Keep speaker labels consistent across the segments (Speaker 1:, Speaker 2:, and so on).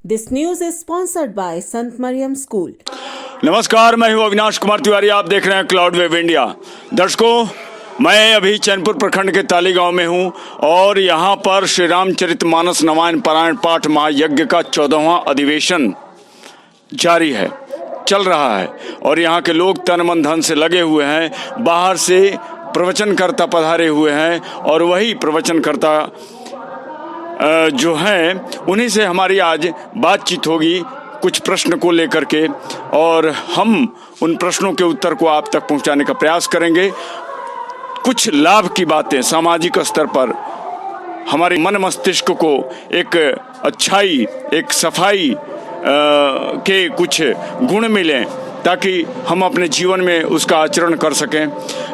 Speaker 1: This news is sponsored by Sant Mariam School.
Speaker 2: नमस्कार, मैं हूं अविनाश कुमार तिवारी। आप देख रहे हैं क्लाउड वेव इंडिया। दर्शकों, मैं अभी चैनपुर प्रखंड के ताली गांव में हूं और यहां पर श्री रामचरितमानस रामायण पारायण पाठ महायज्ञ का 14वां अधिवेशन जारी है, चल रहा है और यहां के लोग तन मन धन से लगे हुए हैं। बाहर से प्रवचनकर्ता पधारे हुए हैं और वही प्रवचनकर्ता जो हैं उन्हीं से हमारी आज बातचीत होगी कुछ प्रश्न को लेकर के, और हम उन प्रश्नों के उत्तर को आप तक पहुंचाने का प्रयास करेंगे। कुछ लाभ की बातें सामाजिक स्तर पर हमारे मन मस्तिष्क को एक अच्छाई, एक सफाई के कुछ गुण मिलें ताकि हम अपने जीवन में उसका आचरण कर सकें।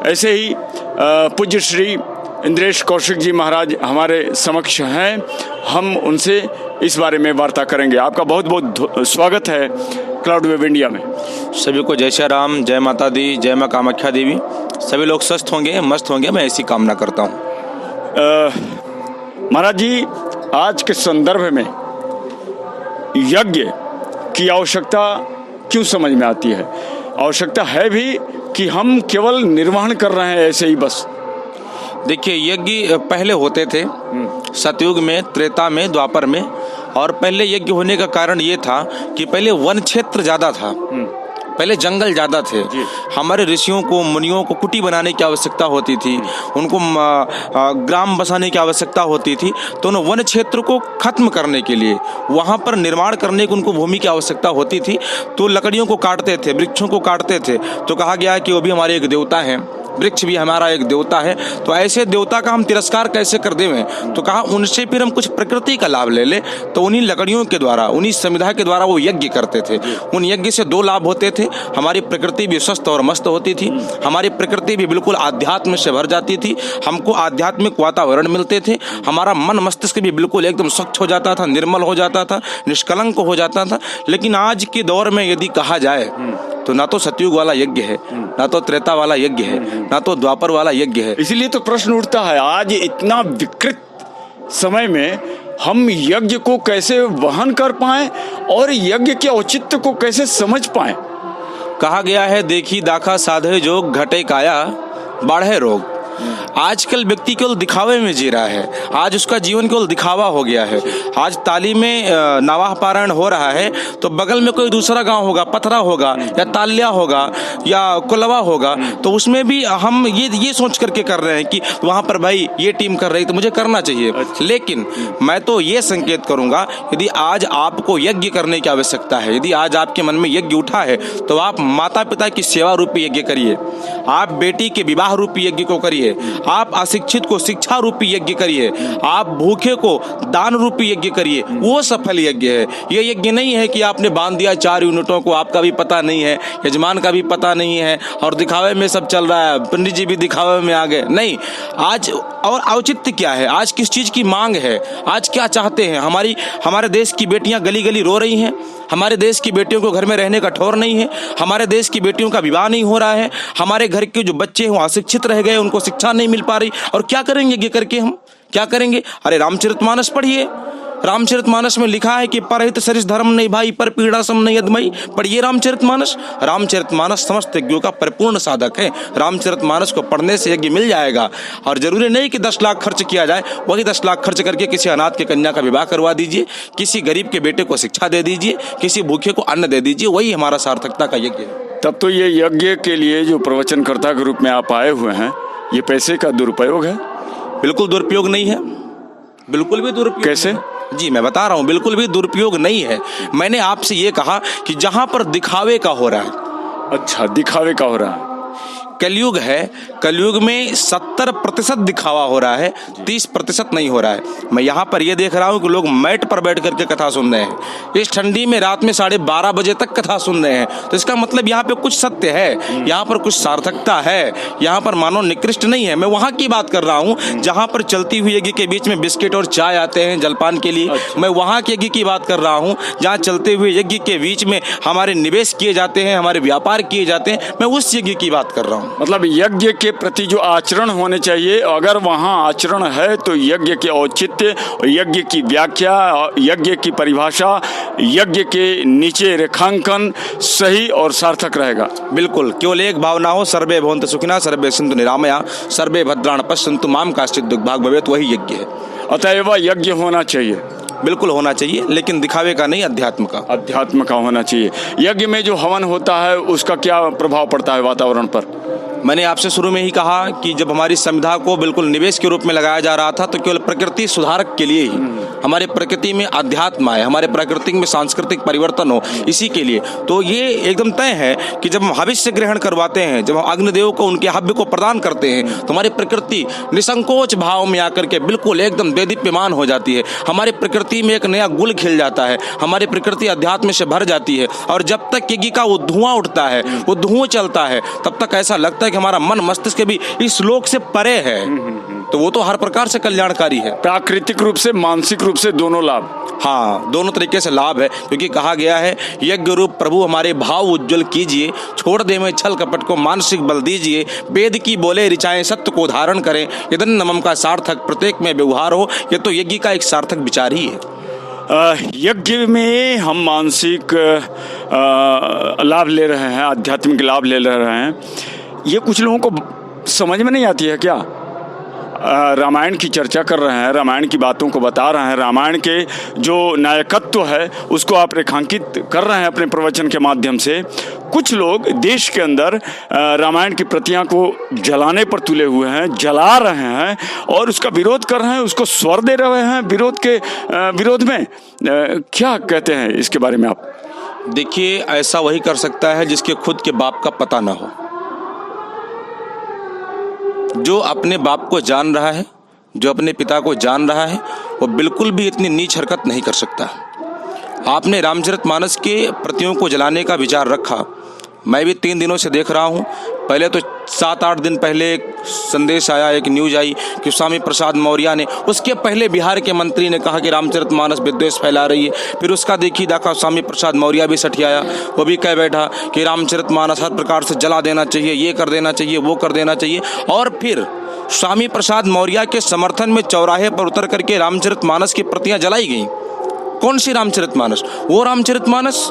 Speaker 2: ऐसे ही पूज्य श्री इंद्रेश कौशिक जी महाराज हमारे समक्ष हैं, हम उनसे इस बारे में वार्ता करेंगे। आपका बहुत बहुत स्वागत है क्लाउड वेव इंडिया में।
Speaker 3: सभी को जय श्री राम, जय माता दी, जय माँ कामाख्या देवी। सभी लोग स्वस्थ होंगे, मस्त होंगे, मैं ऐसी कामना करता हूँ।
Speaker 2: महाराज जी, आज के संदर्भ में यज्ञ की आवश्यकता क्यों समझ में आती है? आवश्यकता है भी कि हम केवल निर्वहन कर रहे हैं ऐसे ही बस?
Speaker 3: देखिए, यज्ञ पहले होते थे सतयुग में, त्रेता में, द्वापर में। और पहले यज्ञ होने का कारण ये था कि पहले वन क्षेत्र ज़्यादा था, पहले जंगल ज़्यादा थे। हमारे ऋषियों को, मुनियों को कुटी बनाने की आवश्यकता होती थी, उनको ग्राम बसाने की आवश्यकता होती थी। तो उन वन क्षेत्र को खत्म करने के लिए, वहाँ पर निर्माण करने की उनको भूमि की आवश्यकता होती थी। तो लकड़ियों को काटते थे, वृक्षों को काटते थे। तो कहा गया कि वो भी हमारे एक देवता हैं, वृक्ष भी हमारा एक देवता है। तो ऐसे देवता का हम तिरस्कार कैसे कर दें? तो कहा उनसे फिर हम कुछ प्रकृति का लाभ ले ले। तो उन्हीं लकड़ियों के द्वारा, उन्हीं संविधा के द्वारा वो यज्ञ करते थे। उन यज्ञ से दो लाभ होते थे, हमारी प्रकृति भी स्वस्थ और मस्त होती थी, हमारी प्रकृति भी बिल्कुल आध्यात्म से भर जाती थी, हमको आध्यात्मिक वातावरण मिलते थे, हमारा मन मस्तिष्क भी बिल्कुल एकदम स्वच्छ हो जाता था, निर्मल हो जाता था, निष्कलंक हो जाता था। लेकिन आज के दौर में यदि कहा जाए तो ना तो सतयुग वाला यज्ञ है, ना तो त्रेता वाला यज्ञ है, ना तो द्वापर वाला यज्ञ है।
Speaker 2: इसीलिए तो प्रश्न उठता है, आज इतना विकृत समय में हम यज्ञ को कैसे वहन कर पाएं और यज्ञ के औचित्य को कैसे समझ पाएं?
Speaker 3: कहा गया है, देखी दाखा साधे जोग, घटे काया बाढ़े रोग। आजकल व्यक्ति केवल दिखावे में जी रहा है, आज उसका जीवन केवल दिखावा हो गया है। आज ताली में नवाह पारायण हो रहा है तो बगल में कोई दूसरा गांव होगा, पथरा होगा या ताल्या होगा या कुलवा होगा, तो उसमें भी हम ये सोच करके कर रहे हैं कि वहाँ पर भाई ये टीम कर रही तो मुझे करना चाहिए। लेकिन मैं तो ये संकेत करूँगा, यदि आज आपको यज्ञ करने की आवश्यकता है, यदि आज आपके मन में यज्ञ उठा है, तो आप माता पिता की सेवा रूपी यज्ञ करिए, आप बेटी के विवाह रूपी यज्ञ को करिए, आप अशिक्षित को शिक्षा रूपी यज्ञ करिए, आप भूखे को दान रूपी यज्ञ करिए। वो सफल यज्ञ है। ये यज्ञ नहीं है कि आपने बांध दिया 4 यूनिटों को, आपका भी पता नहीं है, यजमान का भी पता नहीं है और दिखावे में सब चल रहा है, पंडित जी भी दिखावे में आ गए। नहीं, आज और औचित्य क्या है, आज किस चीज की मांग है, आज क्या चाहते हैं? हमारे देश की बेटियां गली गली रो रही हैं, हमारे देश की बेटियों को घर में रहने का ठौर नहीं है, हमारे देश की बेटियों का विवाह नहीं हो रहा है, हमारे घर के जो बच्चे हैं अशिक्षित रह गए, उनको शिक्षा नहीं मिल पा रही। और क्या करेंगे ये करके? हम क्या करेंगे? अरे रामचरितमानस पढ़िए, रामचरितमानस में लिखा है कि परहित सरिस धर्म नहीं भाई, पर पीड़ा सम नहीं अदमई। पढ़िए रामचरितमानस। रामचरितमानस समस्त यज्ञों का परिपूर्ण साधक है। रामचरितमानस को पढ़ने से यज्ञ मिल जाएगा। और जरूरी नहीं कि 10 लाख खर्च किया जाए, वही 10 लाख खर्च करके किसी अनाथ के कन्या का विवाह करवा दीजिए, किसी गरीब के बेटे को शिक्षा दे दीजिए, किसी भूखे को अन्न दे दीजिए, वही हमारा सार्थकता का यज्ञ है।
Speaker 2: तब तो ये यज्ञ के लिए जो प्रवचनकर्ता के रूप में आप आए हुए हैं, ये पैसे का दुरुपयोग है?
Speaker 3: बिल्कुल दुरुपयोग नहीं है, बिल्कुल भी दुरुपयोग।
Speaker 2: कैसे?
Speaker 3: जी मैं बता रहा हूँ, बिल्कुल भी दुरुपयोग नहीं है। मैंने आपसे ये कहा कि जहां पर दिखावे का हो रहा है।
Speaker 2: अच्छा, दिखावे का हो रहा है।
Speaker 3: कलयुग है, कलयुग में 70% दिखावा हो रहा है, 30% नहीं हो रहा है। मैं यहाँ पर ये देख रहा हूँ कि लोग मैट पर बैठ करके कथा सुन रहे हैं, इस ठंडी में रात में 12:30 बजे तक कथा सुन रहे हैं। तो इसका मतलब यहाँ पे कुछ सत्य है, यहाँ पर कुछ सार्थकता है, यहाँ पर मानव निकृष्ट नहीं है। मैं वहाँ की बात कर रहा हूँ जहाँ पर चलती हुई यज्ञ के बीच में बिस्किट और चाय आते हैं जलपान के लिए। मैं वहाँ के यज्ञ की बात कर रहा हूँ जहाँ चलते हुए यज्ञ के बीच में हमारे निवेश किए जाते हैं, हमारे व्यापार किए जाते हैं। मैं उस यज्ञ की बात कर रहा हूँ।
Speaker 2: मतलब यज्ञ के प्रति जो आचरण होने चाहिए, अगर वहाँ आचरण है तो यज्ञ के औचित्य, यज्ञ की व्याख्या, यज्ञ की परिभाषा, यज्ञ के नीचे रेखांकन सही और सार्थक रहेगा।
Speaker 3: बिल्कुल, केवल एक भावना हो, सर्वे भवन्तु सुखिनः सर्वे सन्तु निरामया सर्वे भद्राणि पश्यन्तु मां कश्चित् दुर्भाग् भवेत्, वही यज्ञ है।
Speaker 2: अतएव यज्ञ होना चाहिए,
Speaker 3: बिल्कुल होना चाहिए, लेकिन दिखावे का नहीं, अध्यात्म का।
Speaker 2: अध्यात्म का होना चाहिए। यज्ञ में जो हवन होता है उसका क्या प्रभाव पड़ता है वातावरण पर?
Speaker 3: मैंने आपसे शुरू में ही कहा कि जब हमारी संविधा को बिल्कुल निवेश के रूप में लगाया जा रहा था तो केवल प्रकृति सुधारक के लिए ही, हमारे प्रकृति में अध्यात्म आए, हमारे प्रकृति में सांस्कृतिक परिवर्तन हो, इसी के लिए। तो ये एकदम तय है कि जब हम हविष्य ग्रहण करवाते हैं, जब हम अग्निदेव को उनके हव्य को प्रदान करते हैं, तो हमारी प्रकृति निसंकोच भाव में आकर के बिल्कुल एकदम देदीप्यमान हो जाती है। हमारी प्रकृति में एक नया गुल खिल जाता है, हमारी प्रकृति अध्यात्म से भर जाती है। और जब तक यज्ञ का वो धुआं उठता है, वो धुआं चलता है, तब तक ऐसा लगता है कि हमारा मन मस्तिष्क भी इस लोक से परे है। तो वो तो हर प्रकार से कल्याणकारी है,
Speaker 2: प्राकृतिक रूप से, मानसिक रूप से, दोनों लाभ।
Speaker 3: हाँ, दोनों तरीके से लाभ है, क्योंकि कहा गया है यज्ञ रूप प्रभु हमारे भाव उज्जवल कीजिए, छोड़ दे में छल कपट को मानसिक बल दीजिए, वेद की बोले ऋचाएं सत्य को धारण करें, यदन नमम का सार्थक प्रत्येक में व्यवहार हो। ये तो यज्ञ का एक सार्थक विचार ही है।
Speaker 2: यज्ञ में हम मानसिक लाभ ले रहे हैं, आध्यात्मिक लाभ ले रहे हैं, ये कुछ लोगों को समझ में नहीं आती है क्या? रामायण की चर्चा कर रहे हैं, रामायण की बातों को बता रहे हैं, रामायण के जो नायकत्व है उसको आप रेखांकित कर रहे हैं अपने प्रवचन के माध्यम से। कुछ लोग देश के अंदर रामायण की प्रतियां को जलाने पर तुले हुए हैं, जला रहे हैं और उसका विरोध कर रहे हैं, उसको स्वर दे रहे हैं विरोध में। क्या कहते हैं इसके बारे में आप?
Speaker 3: देखिए, ऐसा वही कर सकता है जिसके खुद के बाप का पता ना हो। जो अपने बाप को जान रहा है, जो अपने पिता को जान रहा है, वो बिल्कुल भी इतनी नीच हरकत नहीं कर सकता। आपने रामचरितमानस के प्रतियों को जलाने का विचार रखा, मैं भी 3 दिनों से देख रहा हूँ। पहले तो 7-8 दिन पहले एक संदेश आया, एक न्यूज आई कि स्वामी प्रसाद मौर्य ने, उसके पहले बिहार के मंत्री ने कहा कि रामचरितमानस विद्वेष फैला रही है। फिर उसका देखी दाखा स्वामी प्रसाद मौर्य भी सठियाया, वो भी कह बैठा कि रामचरितमानस हर प्रकार से जला देना चाहिए, ये कर देना चाहिए, वो कर देना चाहिए। और फिर स्वामी प्रसाद मौर्य के समर्थन में चौराहे पर उतर करके रामचरितमानस की प्रतियां जलाई गईं। कौन सी रामचरितमानस? वो रामचरितमानस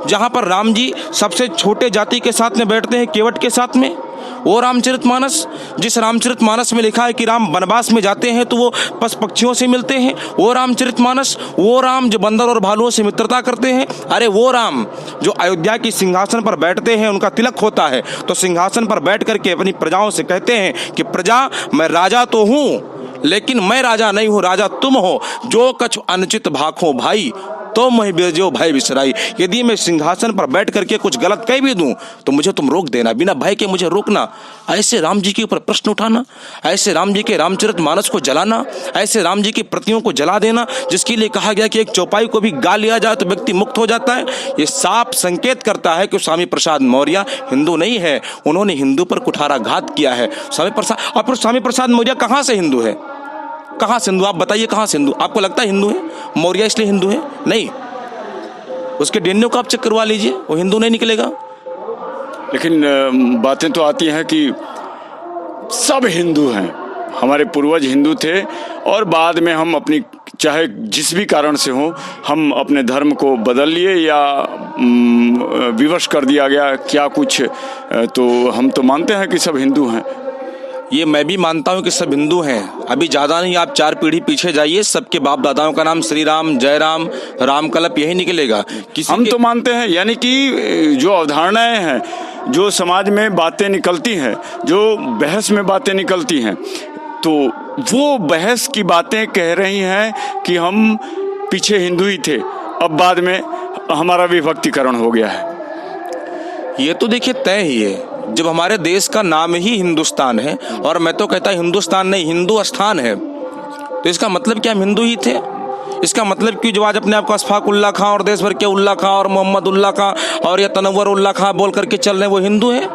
Speaker 3: जहाँ पर राम जी सबसे छोटे जाति के साथ में बैठते हैं, केवट के साथ में। वो रामचरितमानस, जिस रामचरितमानस में लिखा है कि राम वनवास में जाते हैं तो वो पशु पक्षियों से मिलते हैं। वो रामचरितमानस, वो राम जो बंदर और भालुओं से मित्रता करते हैं। अरे वो राम जो अयोध्या की सिंहासन पर बैठते हैं, उनका तिलक होता है तो सिंहासन पर बैठ करके अपनी प्रजाओं से कहते हैं कि प्रजा, मैं राजा तो हूँ लेकिन मैं राजा नहीं हूँ, राजा तुम हो। जो कछु अनुचित भाखो भाई, तो मैं बिरजो भाई बिसराई। यदि मैं सिंहासन पर बैठ करके कुछ गलत कह भी दूं तो मुझे तुम रोक देना, बिना भय के मुझे रोकना। ऐसे राम जी के ऊपर प्रश्न उठाना, ऐसे राम जी के रामचरितमानस को जलाना, ऐसे राम जी की प्रतियों को जला देना, जिसके लिए कहा गया कि एक चौपाई को भी गा लिया जाए तो व्यक्ति मुक्त हो जाता है। ये साफ संकेत करता है कि स्वामी प्रसाद मौर्य हिंदू नहीं है, उन्होंने हिंदू पर कुठाराघात किया है। स्वामी प्रसाद, और फिर स्वामी प्रसाद मौर्य कहाँ से हिंदू है? कहाँ से हिंदू? आप बताइए, कहाँ से हिंदू? आपको लगता है हिंदू है मौर्य इसलिए हिंदू है? नहीं, उसके डीएनए को आप चेक करवा लीजिए, वो हिंदू नहीं निकलेगा।
Speaker 2: लेकिन बातें तो आती हैं कि सब हिंदू हैं, हमारे पूर्वज हिंदू थे और बाद में हम अपनी, चाहे जिस भी कारण से हो, हम अपने धर्म को बदल लिए या विवश कर दिया गया क्या कुछ, तो हम तो मानते हैं कि सब हिंदू हैं।
Speaker 3: ये मैं भी मानता हूँ कि सब हिंदू हैं। अभी ज़्यादा नहीं, आप 4 पीढ़ी पीछे जाइए, सबके बाप दादाओं का नाम श्री राम, जय राम, रामकल्प यही निकलेगा।
Speaker 2: हम तो मानते हैं, यानी कि जो अवधारणाएं हैं, जो समाज में बातें निकलती हैं, जो बहस में बातें निकलती हैं, तो वो बहस की बातें कह रही हैं कि हम पीछे हिंदू ही थे, अब बाद में हमारा विभक्तिकरण हो गया है।
Speaker 3: ये तो देखिए तय ही है, जब हमारे देश का नाम ही हिंदुस्तान है, और मैं तो कहता हिंदुस्तान नहीं हिंदू स्थान है, तो इसका मतलब क्या हम हिंदू ही थे? इसका मतलब कि जो आज अपने आप को अशफाक उल्लाह खां और देश भर के उल्लाह खां और मोहम्मद उल्लाह खां और या तनव्वर उल्लाह खां बोल करके चल रहे हैं, वो हिंदू है?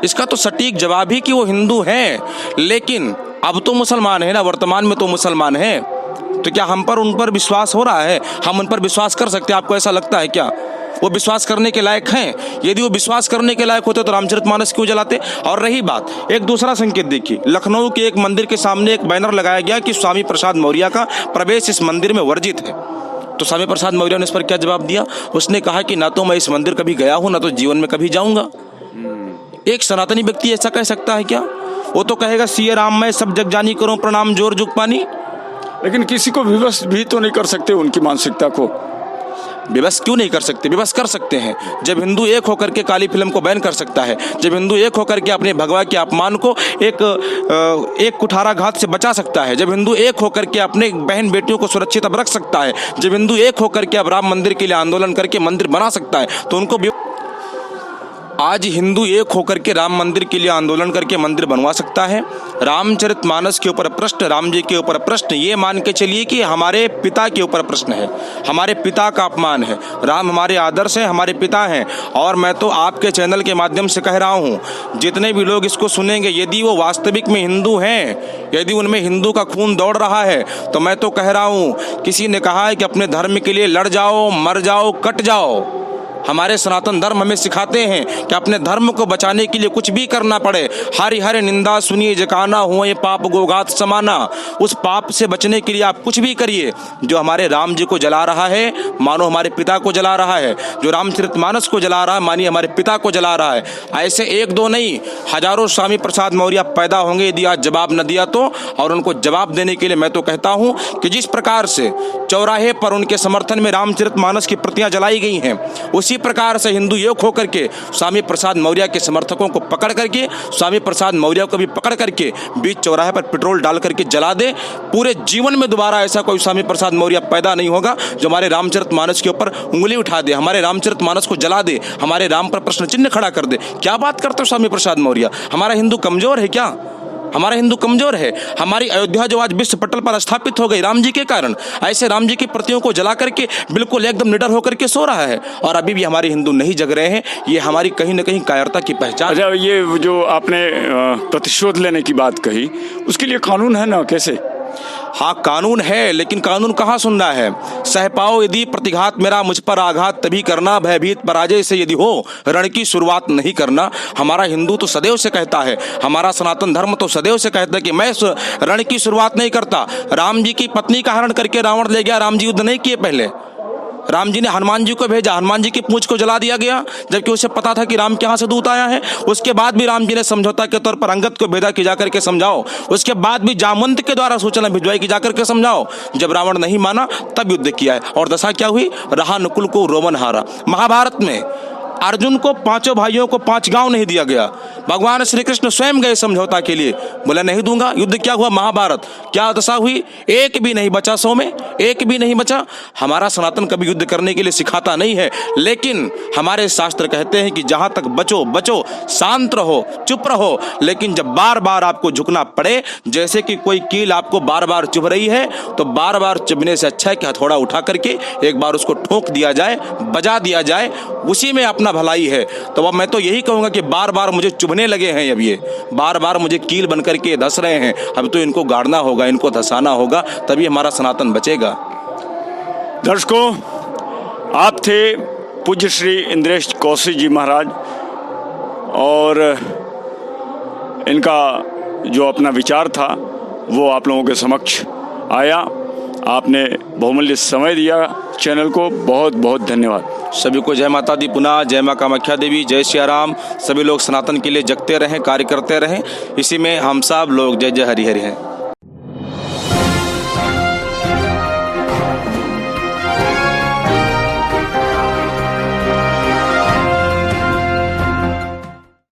Speaker 3: इसका तो सटीक जवाब ही कि वो हिंदू हैं, लेकिन अब तो मुसलमान है ना, वर्तमान में तो मुसलमान है। तो क्या हम पर उन पर विश्वास हो रहा है? हम उन पर विश्वास कर सकते हैं? आपको ऐसा लगता है क्या? वो विश्वास करने के लायक हैं? यदि वो विश्वास करने के लायक होते तो रामचरितमानस क्यों जलाते? और रही बात एक दूसरा संकेत, देखिए लखनऊ के एक मंदिर के सामने एक बैनर लगाया गया कि स्वामी प्रसाद मौर्य का प्रवेश इस मंदिर में वर्जित है। तो स्वामी प्रसाद मौर्य ने इस पर क्या जवाब दिया? उसने कहा कि ना तो मैं इस मंदिर कभी गया हूं, ना तो जीवन में कभी जाऊंगा। एक सनातनी व्यक्ति ऐसा कह सकता है क्या? वो तो कहेगा सिया राम मैं सब जग जानी करूं प्रणाम जोर जुग पानी।
Speaker 2: लेकिन किसी को विवश भी तो नहीं कर सकते, उनकी मानसिकता को
Speaker 3: विवश क्यों नहीं कर सकते? विवश कर सकते हैं। जब हिंदू एक होकर के काली फिल्म को बैन कर सकता है, जब हिंदू एक होकर के अपने भगवा के अपमान को एक कुठाराघात से बचा सकता है, जब हिंदू एक होकर के अपने बहन बेटियों को सुरक्षित अब रख सकता है, जब हिंदू एक होकर के अब राम मंदिर के लिए आंदोलन करके मंदिर बना सकता है, तो उनको आज हिंदू एक होकर के राम मंदिर के लिए आंदोलन करके मंदिर बनवा सकता है। रामचरितमानस के ऊपर प्रश्न, राम जी के ऊपर प्रश्न, ये मान के चलिए कि हमारे पिता के ऊपर प्रश्न है, हमारे पिता का अपमान है। राम हमारे आदर्श हैं, हमारे पिता हैं। और मैं तो आपके चैनल के माध्यम से कह रहा हूँ, जितने भी लोग इसको सुनेंगे, यदि वो वास्तविक में हिंदू हैं, यदि उनमें हिंदू का खून दौड़ रहा है, तो मैं तो कह रहा हूँ, किसी ने कहा है कि अपने धर्म के लिए लड़ जाओ, मर जाओ, कट जाओ। हमारे सनातन धर्म हमें सिखाते हैं कि अपने धर्म को बचाने के लिए कुछ भी करना पड़े। हरि हरि निंदा सुनिए जकाना हुआ ये पाप गोघात समाना। उस पाप से बचने के लिए आप कुछ भी करिए। जो हमारे राम जी को जला रहा है, मानो हमारे पिता को जला रहा है। जो रामचरितमानस को जला रहा है, मानिए हमारे पिता को जला रहा है। ऐसे एक दो नहीं, हजारों स्वामी प्रसाद मौर्य पैदा होंगे यदि आज जवाब न दिया तो। और उनको जवाब देने के लिए मैं तो कहता हूँ कि जिस प्रकार से चौराहे पर उनके समर्थन में रामचरितमानस की प्रतियां जलाई गई हैं, उसी प्रकार से हिंदू एक होकर के स्वामी प्रसाद मौर्य के समर्थकों को पकड़ करके, स्वामी प्रसाद मौर्य को भी पकड़ करके बीच चौराहे पर पेट्रोल डाल करके जला दे। पूरे जीवन में दोबारा ऐसा कोई स्वामी प्रसाद मौर्य पैदा नहीं होगा जो हमारे रामचरितमानस के ऊपर उंगली उठा दे, हमारे रामचरितमानस को जला दे, हमारे राम पर प्रश्न चिन्ह खड़ा कर दे। क्या बात करते हो स्वामी प्रसाद मौर्य? हमारा हिंदू कमजोर है क्या? हमारा हिंदू कमजोर है? हमारी अयोध्या जो आज विश्व पटल पर स्थापित हो गई राम जी के कारण, ऐसे राम जी की प्रतियों को जला करके बिल्कुल एकदम निडर होकर के सो रहा है, और अभी भी हमारे हिंदू नहीं जग रहे हैं। ये हमारी कहीं ना कहीं कायरता की पहचान।
Speaker 2: अच्छा, ये जो आपने प्रतिशोध लेने की बात कही, उसके लिए कानून है ना? कैसे?
Speaker 3: हाँ कानून है, लेकिन कानून कहाँ सुन रहा है? सह पाओ यदि प्रतिघात मेरा मुझ पर आघात तभी करना, भयभीत पराजय से यदि हो रण की शुरुआत नहीं करना। हमारा हिंदू तो सदैव से कहता है, हमारा सनातन धर्म तो सदैव से कहता है कि मैं रण की शुरुआत नहीं करता। राम जी की पत्नी का हरण करके रावण ले गया, राम जी युद्ध नहीं किए पहले। राम जी ने हनुमान जी को भेजा, हनुमान जी की पूंछ को जला दिया गया, जबकि उसे पता था कि राम के यहाँ से दूत आया है। उसके बाद भी राम जी ने समझौता के तौर पर अंगद को भेजा कि जाकर के समझाओ। उसके बाद भी जामवंत के द्वारा सूचना भिजवाई कि जाकर के समझाओ। जब रावण नहीं माना तब युद्ध किया है, और दशा क्या हुई? रहा नकुल को रोमन हारा। महाभारत में अर्जुन को पांचों भाइयों को 5 गांव नहीं दिया गया। भगवान श्री कृष्ण स्वयं गए समझौता के लिए, बोला नहीं दूंगा। युद्ध क्या हुआ? महाभारत। क्या दशा हुई? एक भी नहीं बचा, 100 में एक भी नहीं बचा। हमारा सनातन कभी युद्ध करने के लिए सिखाता नहीं है, लेकिन हमारे शास्त्र कहते हैं कि जहां तक बचो बचो, शांत रहो, चुप रहो। लेकिन जब बार बार आपको झुकना पड़े, जैसे कि कोई कील आपको बार बार चुभ रही है, तो बार बार चुभने से अच्छा है कि हथौड़ा उठा करके एक बार उसको ठोक दिया जाए, बजा दिया जाए, उसी में अपना भलाई है। तो अब मैं तो यही कहूंगा कि बार बार मुझे चुभने लगे हैं, अब ये बार बार मुझे कील बन करके धस रहे हैं, अब तो इनको गाड़ना होगा, इनको धसाना होगा, तभी हमारा सनातन बचेगा।
Speaker 2: दर्शकों, आप थे पूज्य श्री इंद्रेश कौशिक जी महाराज, और इनका जो अपना विचार था वो आप लोगों के समक्ष आया। आपने बहुमूल्य समय दिया चैनल को, बहुत बहुत धन्यवाद।
Speaker 3: सभी को जय माता दी, पुनः जय माँ कामाख्या देवी, जय श्री राम। सभी लोग सनातन के लिए जगते रहें, कार्य करते रहें। इसी में हम सब लोग जय जय हरि हरि हैं।